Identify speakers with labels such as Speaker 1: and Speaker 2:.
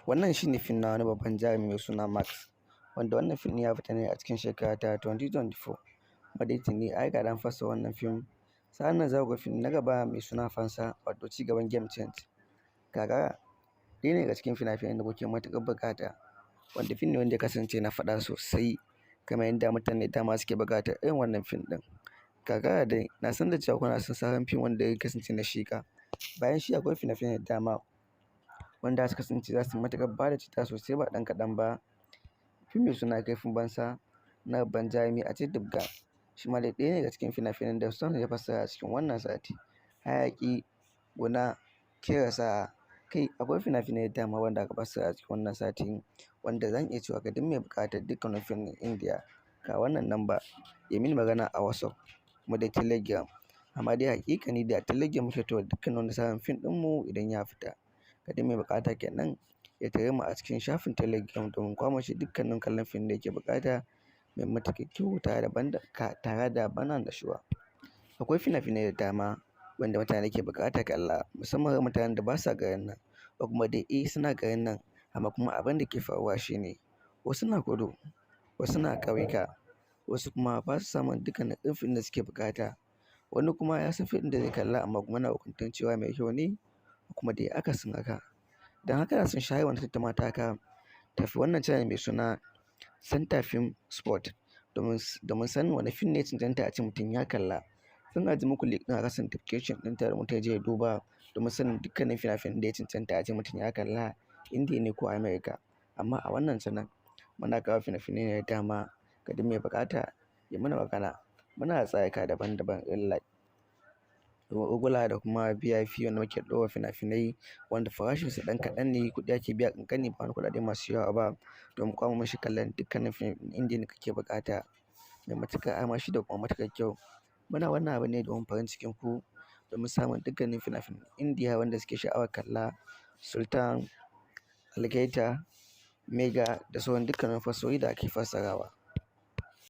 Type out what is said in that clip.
Speaker 1: Wannan shi ne fim na wani babban jarumi mai suna Max, wanda wannan fim ya fita ne a cikin shekara ta 2024. Kuma ne ai riga an fasa wannan fim. Sa'an nan za ku ga fim na gaba mai suna Fansa, wato ci gaban Game Change. Kaga ɗaya ne daga cikin fina-finan da kuke matuƙar buƙata, wanda fim ne wanda ya kasance na faɗa sosai kamar yadda mutane da dama suke buƙatar irin wannan fim ɗin. Kaga dai na san da cewa kuna son sabon fim wanda ya kasance na Shika. Bayan shi akwai fina-finai da dama wanda suka kasance za su matuƙar ba da cita sosai ba ɗan kaɗan ba. Fim mai suna Kaifin Bansa na babban jarumi Ajay Devgn, shi ma dai ɗaya ne daga cikin fina-finan da Sun ya fassara a cikin wannan sati. Hayaƙi, Guna, Kera Sa'a. Kai akwai fina-finai da dama wanda aka fassara a cikin wannan sati, wanda zan iya cewa ga duk mai buƙatar dukkanin fim ɗin Indiya ga wannan namba ya mini magana a WhatsApp kuma da Telegram. Amma dai haƙiƙani da Telegram muke tura dukkanin wani sabon fim ɗinmu idan ya fita. Ga duk mai buƙata kenan ya tare mu a cikin shafin Telegram domin kwashe dukkanin kallon fim da yake buƙata mai matuƙar kyau tare da ban annashuwa. Akwai fina-finai da dama wanda mutane ke buƙatar kalla, musamman ga mutanen da ba sa garin nan, ko kuma dai suna garin nan amma kuma abin da ke faruwa shine wasu na kudu, wasu na ƙauyuka, wasu kuma ba su samun dukkanin irin fim da suke buƙata. Wani kuma ya san fim ɗin da zai kalla amma kuma yana hukuntar cewa mai kyau ne, kuma dai akasin haka. Don haka na son share wannan tattaunawa taka tafi wannan channel mai suna Center Film Spot domin sanin wani fim ne cancanta a ce mutum ya kalla. Zan ajiye muku link ɗin a ƙasan description ɗin tare mutum ya je ya duba domin sanin dukkanin fina-finan da ya cancanta a ce mutum ya kalla, Indiya ne ko America. Amma a wannan channel muna kawo fina-finai ne da dama ga duk mai buƙata ya mana magana. Muna da tsarika daban-daban irin like Ugula da kuma VIP wanda muke ɗora fina-finai wanda farashinsu ɗan kaɗan ne, kuɗi ake biya ƙanƙani ba wani kuɗaɗe masu yawa ba domin kwamo mashi kallon dukkanin fim Indiya da kake buƙata mai matuƙar armashi da kuma matuƙar kyau. Muna wannan abu ne domin farin cikin ku, domin samun dukkanin fina-finan Indiya wanda suke sha'awar kalla, Sultan, Algaita, Mega da sauran dukkanin fassarori da ake fassarawa.